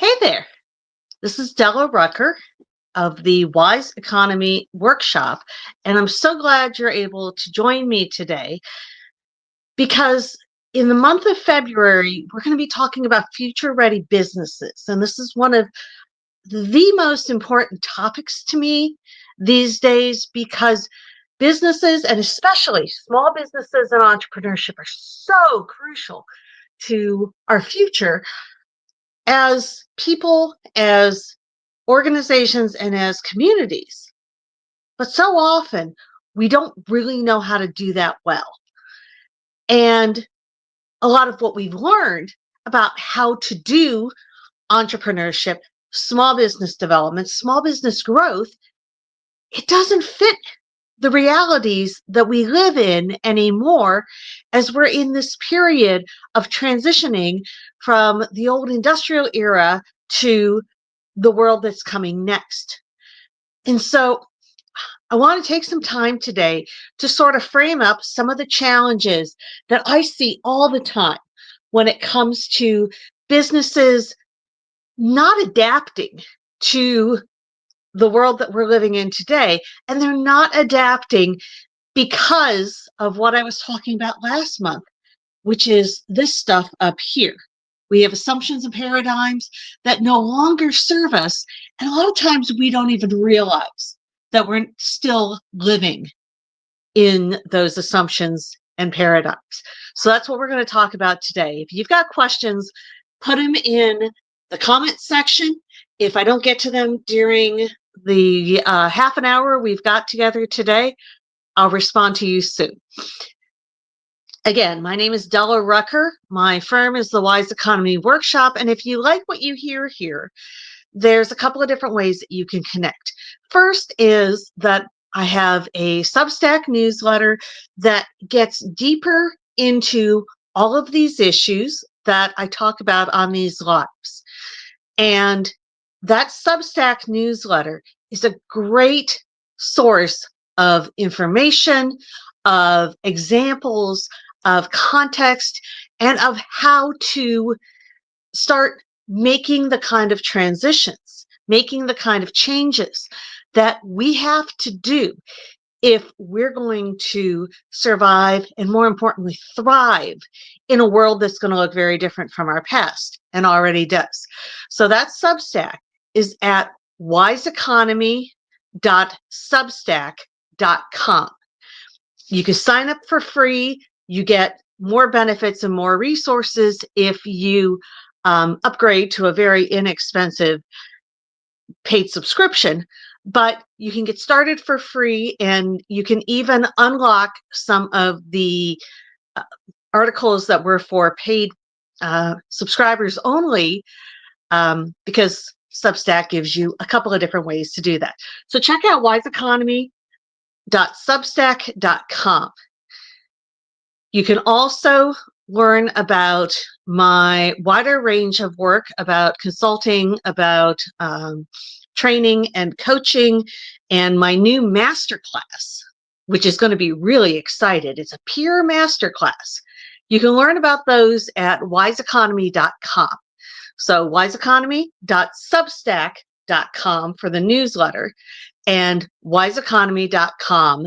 Hey there, this is Della Rucker of the Wise Economy Workshop, and I'm so glad you're able to join me today because in the month of February, we're going to be talking about future ready businesses. And this is one of the most important topics to me these days because businesses, and especially small businesses and entrepreneurship, are so crucial to our future as people, as organizations, and as communities. But so often we don't really know how to do that well. And a lot of what we've learned about how to do entrepreneurship, small business development, small business growth, it doesn't fit the realities that we live in anymore as we're in this period of transitioning from the old industrial era to the world that's coming next. And so I want to take some time today to sort of frame up some of the challenges that I see all the time when it comes to businesses not adapting to the world that we're living in today. And they're not adapting because of what I was talking about last month, which is this stuff up here. We have assumptions and paradigms that no longer serve us. And a lot of times we don't even realize that we're still living in those assumptions and paradigms. So that's what we're going to talk about today. If you've got questions, put them in the comment section. If I don't get to them during the half an hour we've got together today, I'll respond to you soon. Again, my name is Della Rucker. My firm is the Wise Economy Workshop. And if you like what you hear here, there's a couple of different ways that you can connect. First is that I have a Substack newsletter that gets deeper into all of these issues that I talk about on these lives. And that Substack newsletter is a great source of information, of examples, of context, and of how to start making the kind of transitions, making the kind of changes that we have to do if we're going to survive and, more importantly, thrive in a world that's going to look very different from our past and already does. So that Substack is at wiseeconomy.substack.com. You can sign up for free. You get more benefits and more resources if you upgrade to a very inexpensive paid subscription, but you can get started for free, and you can even unlock some of the articles that were for paid subscribers only, because Substack gives you a couple of different ways to do that. So check out wiseeconomy.substack.com. You can also learn about my wider range of work about consulting, about training and coaching, and my new masterclass, which is going to be really excited. It's a peer masterclass. You can learn about those at wiseeconomy.com. So wiseeconomy.substack.com for the newsletter and wiseeconomy.com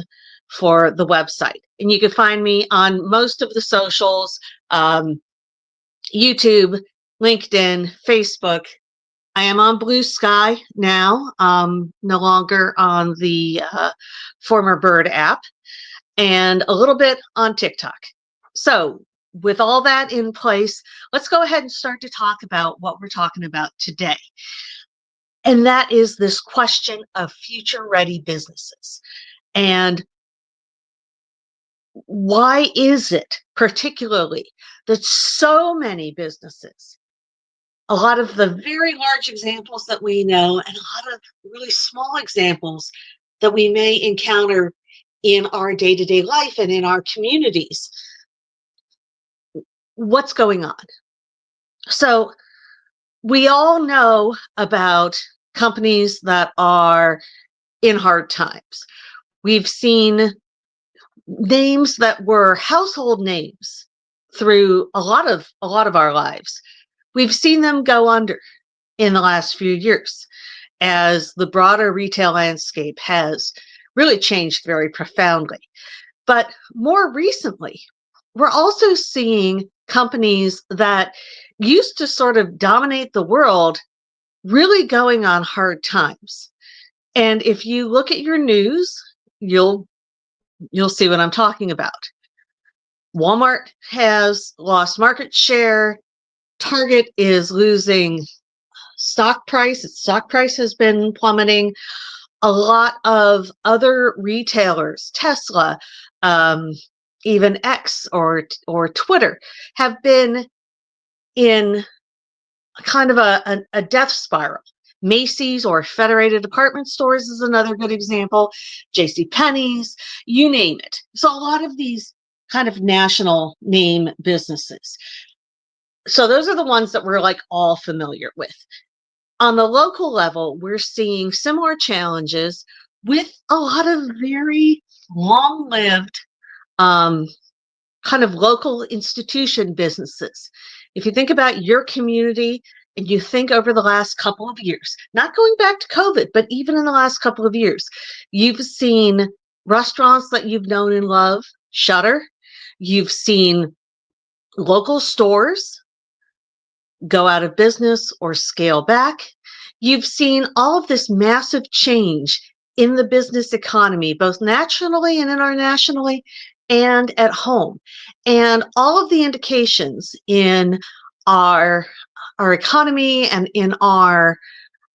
for the website. And you can find me on most of the socials, YouTube, LinkedIn, Facebook. I am on Blue Sky now, no longer on the former Bird app, and a little bit on TikTok. So with all that in place, let's go ahead and start to talk about what we're talking about today. And that is this question of future-ready businesses. And why is it particularly that so many businesses, a lot of the very large examples that we know and a lot of really small examples that we may encounter in our day-to-day life and in our communities, what's going on? So we all know about companies that are in hard times. We've seen names that were household names through a lot of our lives. We've seen them go under. in the last few years as the broader retail landscape has really changed very profoundly. But more recently, we're also seeing companies that used to sort of dominate the world really going on hard times. And if you look at your news, you'll see what I'm talking about. Walmart has lost market share. Target is losing stock price. Its stock price has been plummeting. A lot of other retailers, Tesla, um, even X or Twitter, have been in kind of a death spiral. Macy's or Federated Department Stores is another good example. J.C. Penney's, you name it. So a lot of these kind of national name businesses. So those are the ones that we're like all familiar with. On the local level, we're seeing similar challenges with a lot of very long-lived kind of local institution businesses. If you think about your community and you think over the last couple of years, not going back to COVID, but even in the last couple of years, you've seen restaurants that you've known and loved shutter. You've seen local stores go out of business or scale back. You've seen all of this massive change in the business economy, both nationally and internationally and at home. And all of the indications in our economy and in our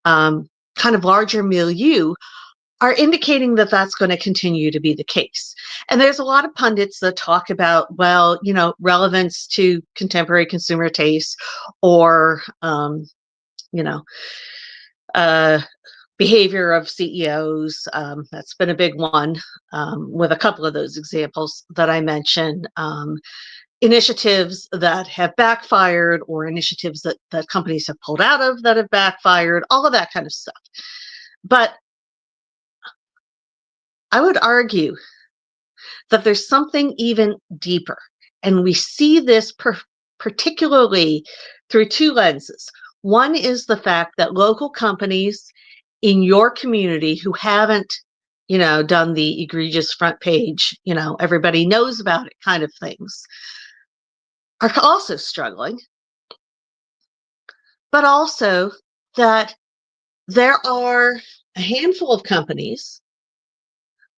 kind of larger milieu are indicating that that's going to continue to be the case. And there's a lot of pundits that talk about, well, relevance to contemporary consumer taste or, you know, uh, behavior of CEOs. That's been a big one with a couple of those examples that I mentioned. Initiatives that have backfired or initiatives that companies have pulled out of that have backfired, all of that kind of stuff. But I would argue that there's something even deeper. And we see this particularly through two lenses. One is the fact that local companies in your community who haven't, done the egregious front page, everybody knows about it kind of things, are also struggling. But also that there are a handful of companies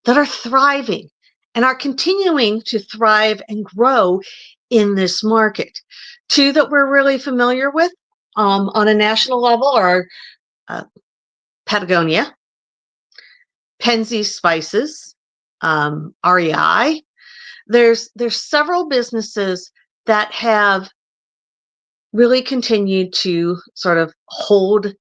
that are thriving and are continuing to thrive and grow in this market. Two that we're really familiar with on a national level are Patagonia, Penzeys Spices, REI. There's several businesses that have really continued to sort of hold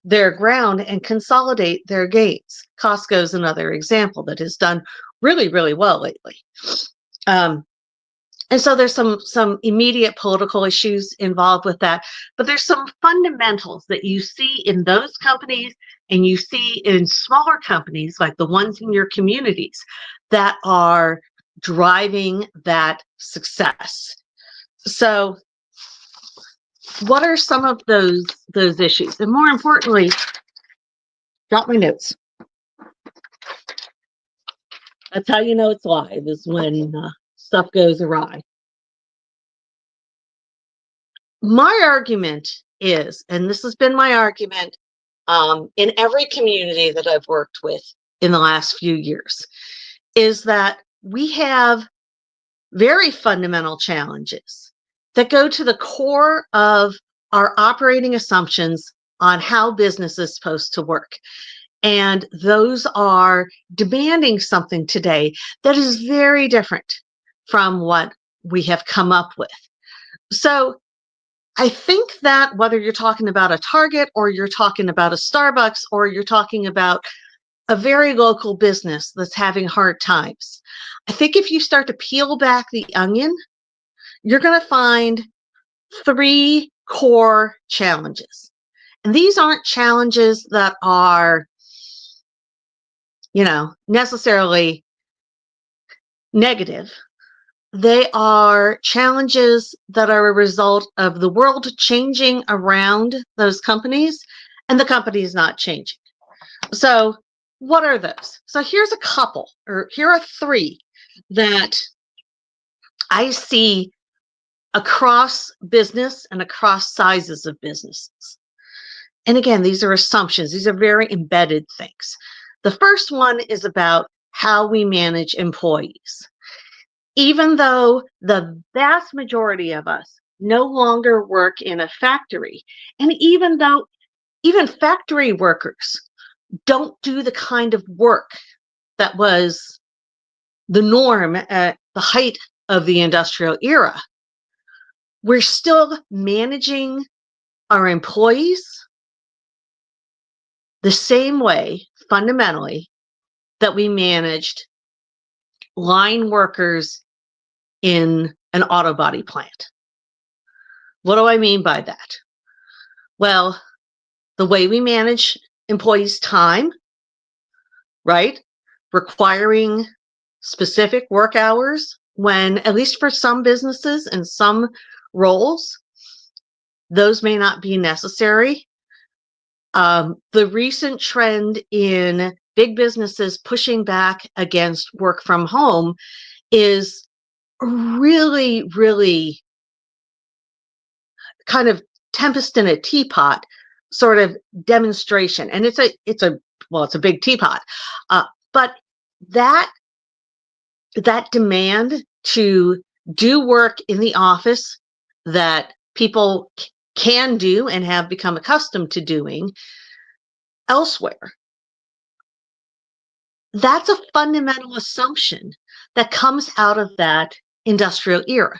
their ground and consolidate their gains. Costco is another example that has done really, really well lately. And so there's some immediate political issues involved with that, but there's some fundamentals that you see in those companies and you see in smaller companies like the ones in your communities that are driving that success. So what are some of those issues? And more importantly, drop my notes. That's how you know it's live, is when stuff goes awry. My argument is, and this has been my argument in every community that I've worked with in the last few years, is that we have very fundamental challenges that go to the core of our operating assumptions on how business is supposed to work. And those are demanding something today that is very different from what we have come up with. So I think that whether you're talking about a Target or you're talking about a Starbucks or you're talking about a very local business that's having hard times, I think if you start to peel back the onion, you're going to find three core challenges. And these aren't challenges that are, necessarily negative. They are challenges that are a result of the world changing around those companies, and the company is not changing. So, what are those? So, here's a couple, or here are three that I see across business and across sizes of businesses. And again, these are assumptions, these are very embedded things. The first one is about how we manage employees. Even though the vast majority of us no longer work in a factory, and even though even factory workers don't do the kind of work that was the norm at the height of the industrial era, we're still managing our employees the same way, fundamentally, that we managed line workers in an auto body plant. What do I mean by that? Well, the way we manage employees' time, right? Requiring specific work hours when, at least for some businesses and some roles, those may not be necessary. The recent trend in big businesses pushing back against work from home is really, really kind of tempest in a teapot sort of demonstration. And it's a big teapot. But that demand to do work in the office that people can do and have become accustomed to doing elsewhere, that's a fundamental assumption that comes out of that industrial era.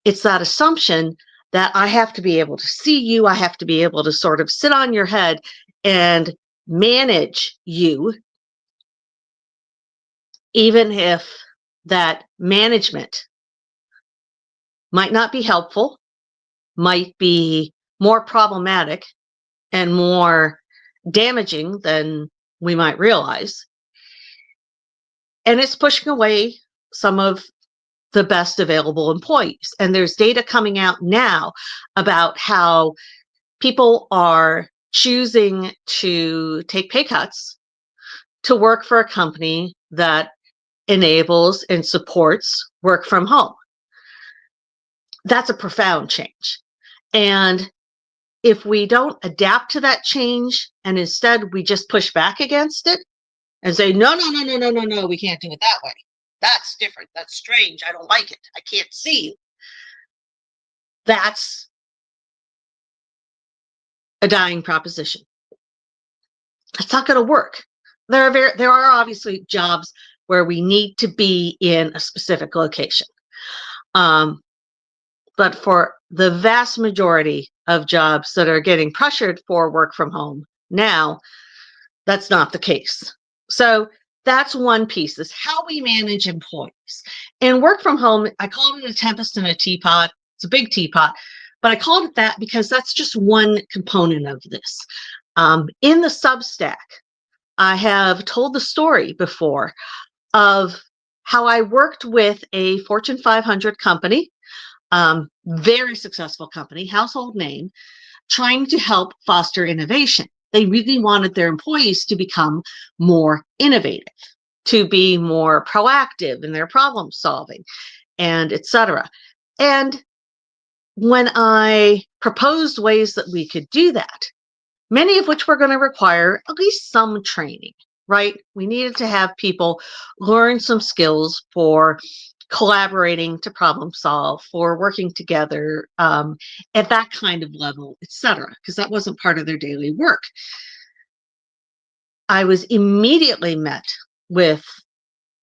It's that assumption that I have to be able to see you, I have to be able to sort of sit on your head and manage you, even if that management might not be helpful, might be more problematic and more damaging than we might realize. And it's pushing away some of the best available employees. And there's data coming out now about how people are choosing to take pay cuts to work for a company that enables and supports work from home. That's a profound change. And if we don't adapt to that change and instead we just push back against it and say, no, no, no, no, no, no, no, we can't do it that way. That's different. That's strange. I don't like it. I can't see you. That's a dying proposition. It's not going to work. There are obviously jobs where we need to be in a specific location. But for the vast majority of jobs that are getting pressured for work from home now, that's not the case. So that's one piece, is how we manage employees. And work from home, I called it a tempest in a teapot. It's a big teapot, but I called it that because that's just one component of this. In the Substack, I have told the story before of how I worked with a Fortune 500 company, very successful company, household name, trying to help foster innovation. They really wanted their employees to become more innovative, to be more proactive in their problem solving, and et cetera. And when I proposed ways that we could do that, many of which were going to require at least some training, right? We needed to have people learn some skills for collaborating to problem solve, for working together at that kind of level, et cetera, because that wasn't part of their daily work. I was immediately met with,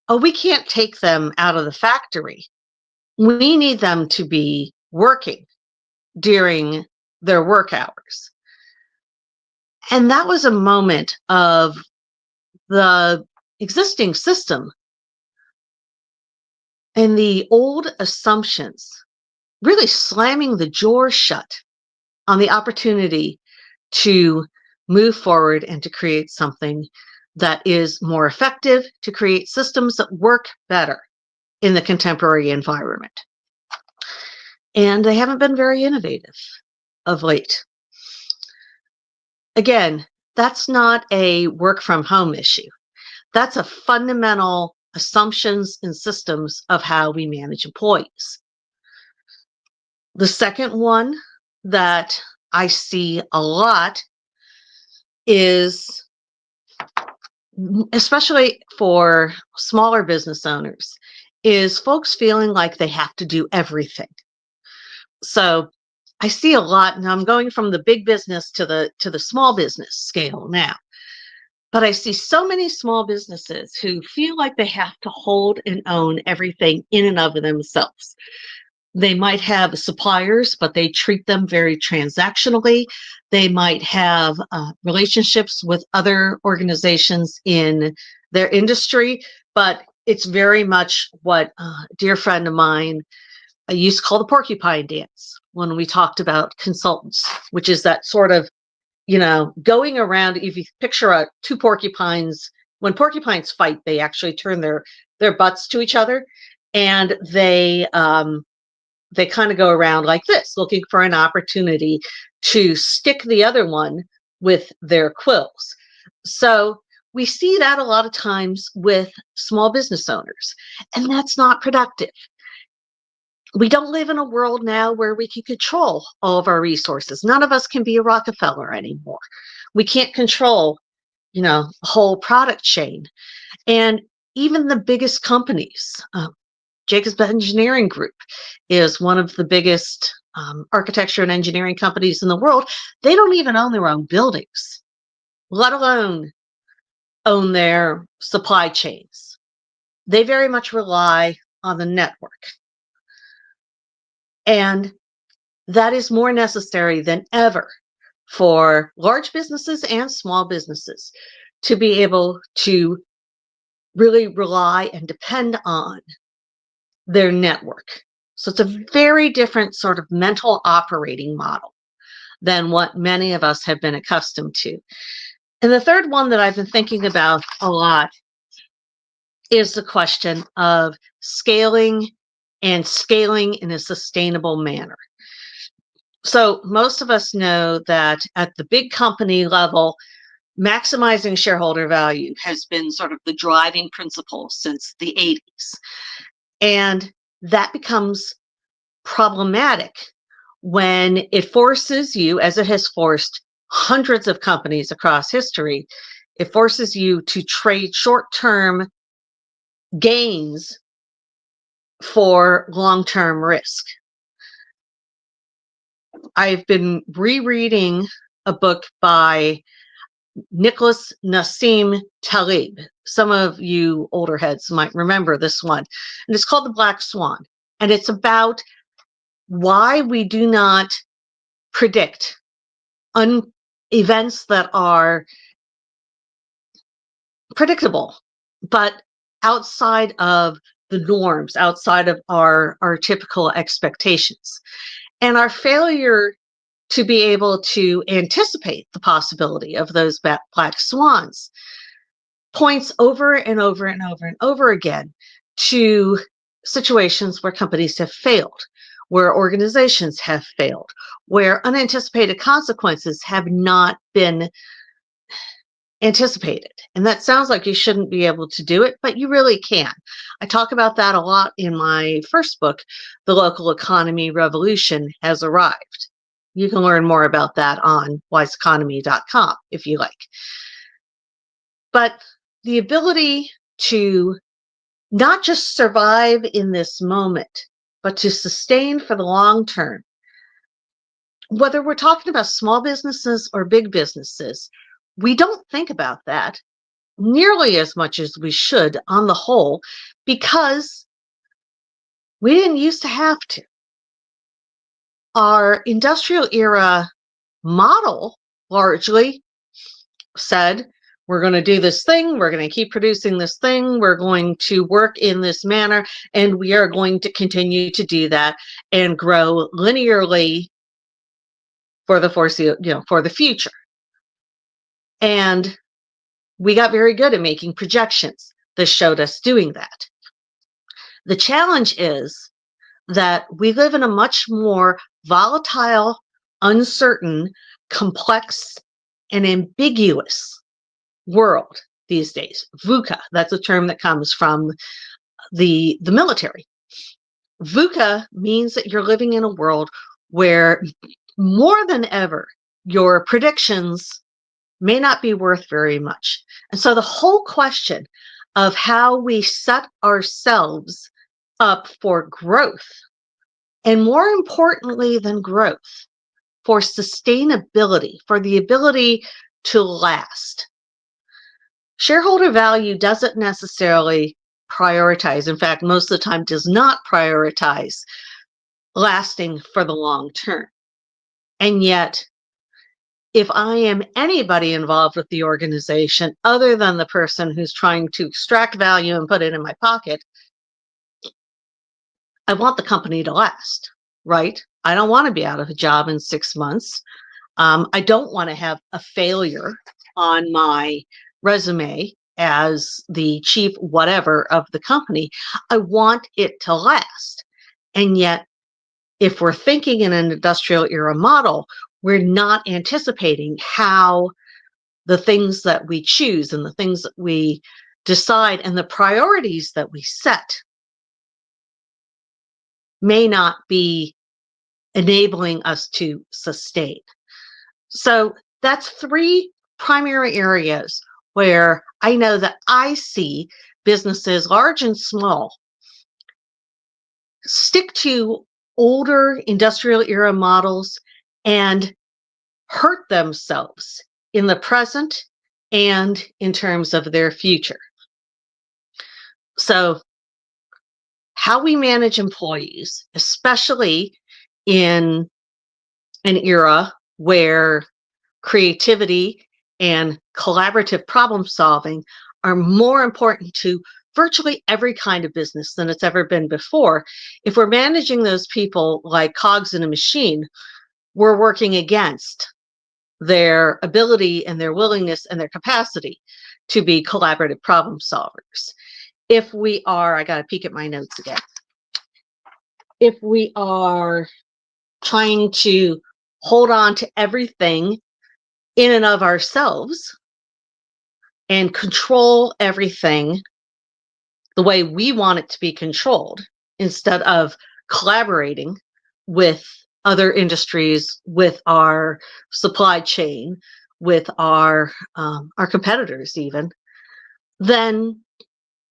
oh, we can't take them out of the factory. We need them to be working during their work hours. And that was a moment of the existing system and the old assumptions really slamming the door shut on the opportunity to move forward and to create something that is more effective, to create systems that work better. in the contemporary environment. And they haven't been very innovative of late. Again, that's not a work from home issue. That's a fundamental assumptions and systems of how we manage employees. The second one that I see a lot is, especially for smaller business owners, is folks feeling like they have to do everything. So I see a lot, and I'm going from the big business to the small business scale now. But I see so many small businesses who feel like they have to hold and own everything in and of themselves. They might have suppliers, but they treat them very transactionally. They might have relationships with other organizations in their industry, but it's very much what a dear friend of mine I used to call the porcupine dance when we talked about consultants, which is that sort of, going around. If you picture two porcupines, when porcupines fight, they actually turn their butts to each other, and they kind of go around like this, looking for an opportunity to stick the other one with their quills. So we see that a lot of times with small business owners, and that's not productive. We don't live in a world now where we can control all of our resources. None of us can be a Rockefeller anymore. We can't control, a whole product chain. And even the biggest companies, Jacobs Engineering Group is one of the biggest architecture and engineering companies in the world. They don't even own their own buildings, let alone own their supply chains. They very much rely on the network. And that is more necessary than ever for large businesses and small businesses to be able to really rely and depend on their network. So it's a very different sort of mental operating model than what many of us have been accustomed to. And the third one that I've been thinking about a lot is the question of scaling and scaling in a sustainable manner. So most of us know that at the big company level, maximizing shareholder value has been sort of the driving principle since the 80s. And that becomes problematic when it forces you, as it has forced hundreds of companies across history, it forces you to trade short-term gains for long-term risk. I've been rereading a book by Nicholas Nassim Taleb. Some of you older heads might remember this one. And it's called The Black Swan. And it's about why we do not predict events that are predictable, but outside of the norms, outside of our typical expectations. And our failure to be able to anticipate the possibility of those black swans points over and over and over and over again to situations where companies have failed, where organizations have failed, where unanticipated consequences have not been anticipated. And that sounds like you shouldn't be able to do it, but you really can. I talk about that a lot in my first book, The Local Economy Revolution Has Arrived. You can learn more about that on wiseeconomy.com if you like. But the ability to not just survive in this moment, but to sustain for the long term, whether we're talking about small businesses or big businesses, we don't think about that nearly as much as we should on the whole, because we didn't used to have to. Our industrial era model largely said, we're going to do this thing, we're going to keep producing this thing, we're going to work in this manner, and we are going to continue to do that and grow linearly for the foreseeable, for the future. And we got very good at making projections that showed us doing that. The challenge is that we live in a much more volatile, uncertain, complex, and ambiguous world these days. VUCA, that's a term that comes from the military. VUCA means that you're living in a world where more than ever, your predictions may not be worth very much. And so the whole question of how we set ourselves up for growth, and more importantly than growth, for sustainability, for the ability to last. Shareholder value doesn't necessarily prioritize, in fact, most of the time does not prioritize lasting for the long term. And yet, if I am anybody involved with the organization other than the person who's trying to extract value and put it in my pocket, I want the company to last, right? I don't want to be out of a job in 6 months. I don't want to have a failure on my resume as the chief whatever of the company. I want it to last. And yet, if we're thinking in an industrial era model, we're not anticipating how the things that we choose and the things that we decide and the priorities that we set may not be enabling us to sustain. So that's 3 primary areas where I know that I see businesses, large and small, stick to older industrial era models and hurt themselves in the present and in terms of their future. So, how we manage employees, especially in an era where creativity and collaborative problem solving are more important to virtually every kind of business than it's ever been before. If we're managing those people like cogs in a machine, we're working against their ability and their willingness and their capacity to be collaborative problem solvers. If we are, I got to peek at my notes again. If we are trying to hold on to everything in and of ourselves and control everything the way we want it to be controlled instead of collaborating with other industries, with our supply chain, with our competitors even, then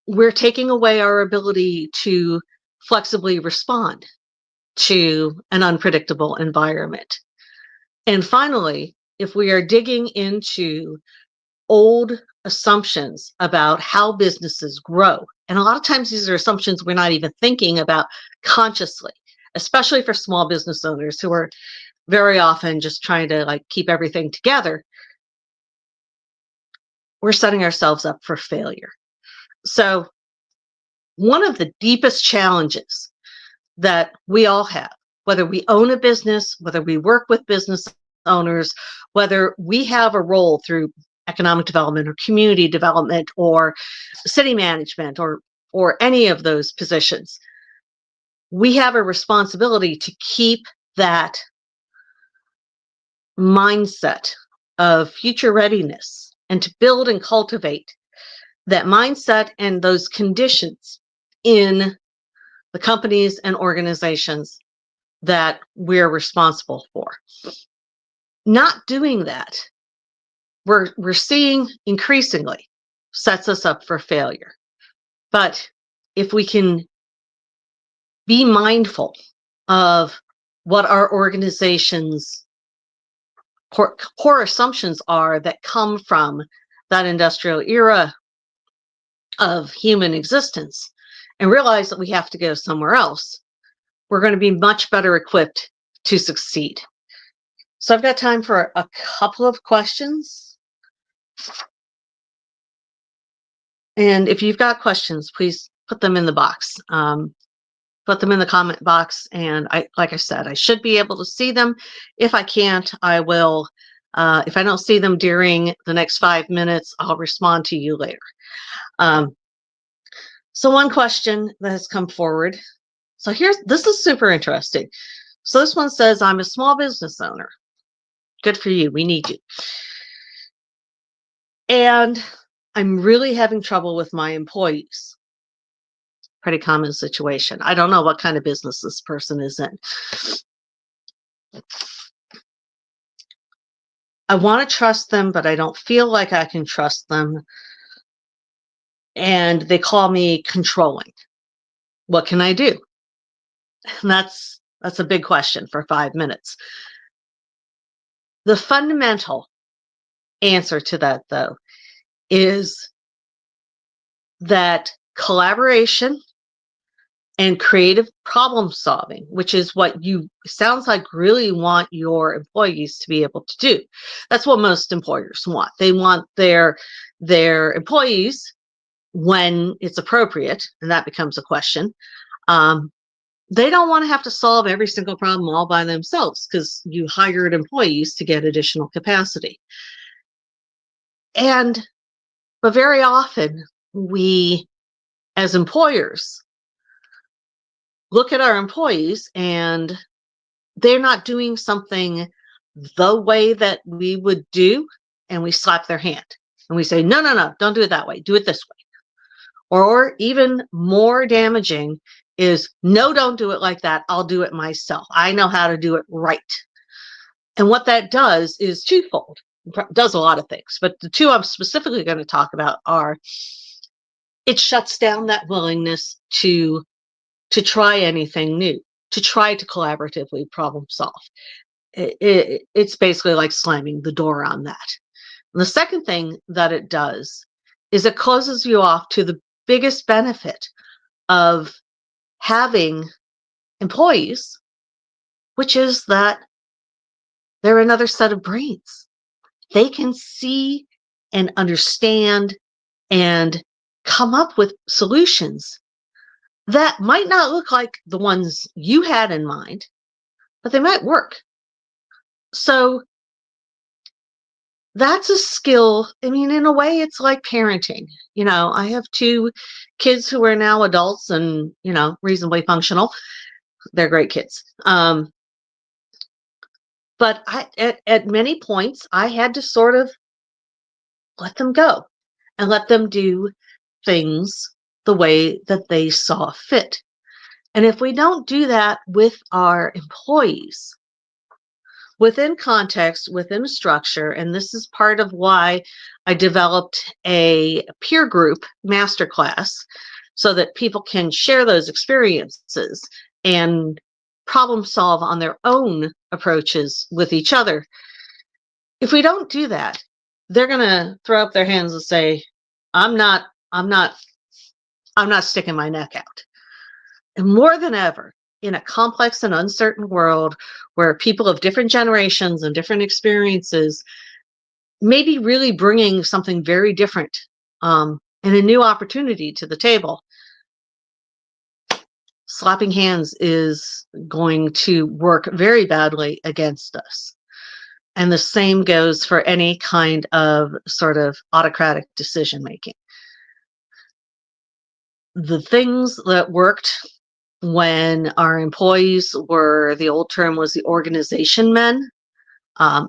we're taking away our ability to flexibly respond to an unpredictable environment. And finally, if we are digging into old assumptions about how businesses grow, and a lot of times these are assumptions we're not even thinking about consciously, especially for small business owners who are very often just trying to keep everything together, we're setting ourselves up for failure. So one of the deepest challenges that we all have, whether we own a business, whether we work with business owners, whether we have a role through economic development or community development or city management or any of those positions, we have a responsibility to keep that mindset of future readiness and to build and cultivate that mindset and those conditions in the companies and organizations that we're responsible for. Not doing that, we're seeing increasingly sets us up for failure. But if we can be mindful of what our organization's core assumptions are that come from that industrial era of human existence and realize that we have to go somewhere else, we're going to be much better equipped to succeed. So I've got time for a couple of questions. And if you've got questions, please put them in the box. Put them in the comment box. And like I said, I should be able to see them. If I can't, I will. If I don't see them during the next 5 minutes, I'll respond to you later. So one question that has come forward. So this is super interesting. So this one says, I'm a small business owner. Good for you. We need you. And I'm really having trouble with my employees. Pretty common situation. I don't know what kind of business this person is in. I want to trust them, but I don't feel like I can trust them. And they call me controlling. What can I do? And that's a big question for 5 minutes. The fundamental answer to that, though, is that collaboration and creative problem solving, which is what you sounds like really want your employees to be able to do. That's what most employers want. They want their employees, when it's appropriate, and that becomes a question, they don't want to have to solve every single problem all by themselves, because you hired employees to get additional capacity. But very often we, as employers, look at our employees and they're not doing something the way that we would do, and we slap their hand and we say, no, no, no, don't do it that way. Do it this way. Or even more damaging is, no, don't do it like that. I'll do it myself. I know how to do it right. And what that does is twofold. It does a lot of things, but the two I'm specifically going to talk about are, it shuts down that willingness to try anything new, to try to collaboratively problem solve. It's basically like slamming the door on that. And the second thing that it does is it closes you off to the biggest benefit of having employees, which is that they're another set of brains. They can see and understand and come up with solutions that might not look like the ones you had in mind, but they might work. So that's a skill. I mean, in a way, it's like parenting. I have 2 kids who are now adults and, reasonably functional. They're great kids. But at many points, I had to sort of let them go and let them do things the way that they saw fit. And if we don't do that with our employees, within context, within structure, and this is part of why I developed a peer group masterclass, so that people can share those experiences and problem solve on their own approaches with each other. If we don't do that, they're going to throw up their hands and say, I'm not sticking my neck out. And more than ever, in a complex and uncertain world where people of different generations and different experiences may be really bringing something very different, and a new opportunity to the table, slapping hands is going to work very badly against us. And the same goes for any kind of sort of autocratic decision making. The things that worked when our employees were, the old term was the organization men.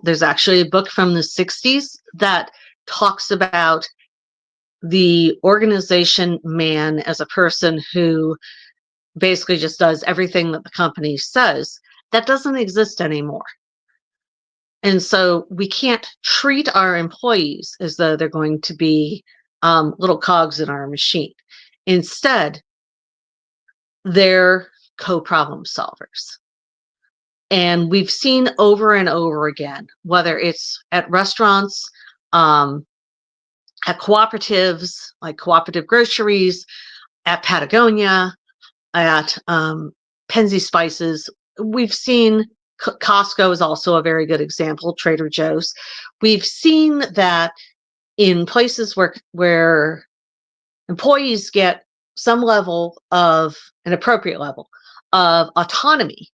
There's actually a book from the 60s that talks about the organization man as a person who basically just does everything that the company says. That doesn't exist anymore. And so we can't treat our employees as though they're going to be little cogs in our machine. Instead, they're co-problem solvers. And we've seen over and over again, whether it's at restaurants, at cooperatives, like Cooperative Groceries, at Patagonia, at Penzi Spices. We've seen Costco is also a very good example, Trader Joe's. We've seen that in places where employees get some level of, an appropriate level of autonomy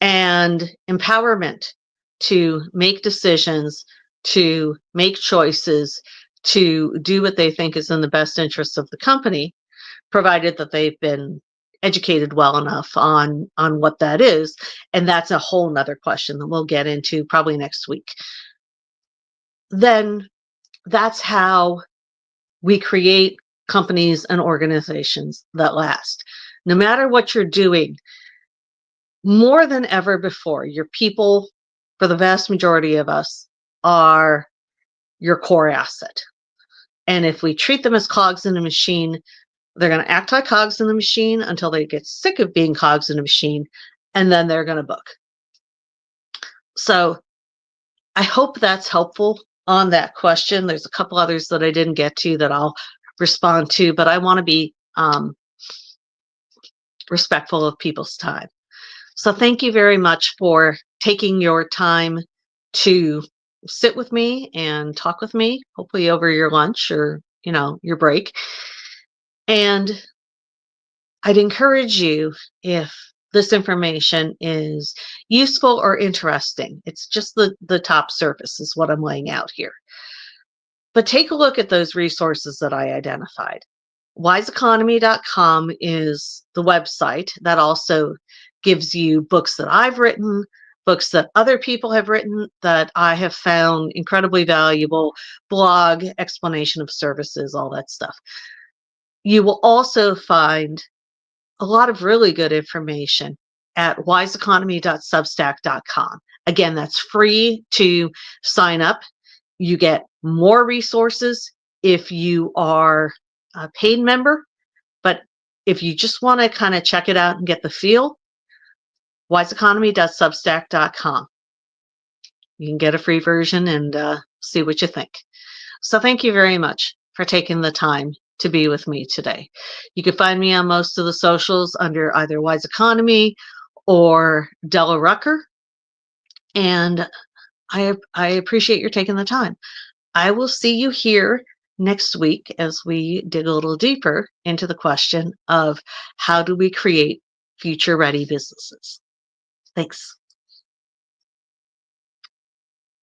and empowerment to make decisions, to make choices, to do what they think is in the best interest of the company, provided that they've been educated well enough on what that is. And that's a whole nother question that we'll get into probably next week. Then that's how we create companies and organizations that last. No matter what you're doing, more than ever before, your people, for the vast majority of us, are your core asset. And if we treat them as cogs in a machine, they're going to act like cogs in the machine until they get sick of being cogs in a machine, and then they're going to book. So I hope that's helpful on that question. There's a couple others that I didn't get to that I'll respond to, but I want to be respectful of people's time. So thank you very much for taking your time to sit with me and talk with me, hopefully over your lunch or, your break. And I'd encourage you, if this information is useful or interesting, it's just the top surface is what I'm laying out here. But take a look at those resources that I identified. wiseeconomy.com is the website that also gives you books that I've written, books that other people have written that I have found incredibly valuable, blog, explanation of services, all that stuff. You will also find a lot of really good information at wiseeconomy.substack.com. Again, that's free to sign up. You get more resources if you are a paid member, but if you just want to kind of check it out and get the feel, wiseeconomy.substack.com. You can get a free version and see what you think. So thank you very much for taking the time to be with me today. You can find me on most of the socials under either Wise Economy or Della Rucker. And I appreciate your taking the time. I will see you here next week as we dig a little deeper into the question of how do we create future-ready businesses. Thanks.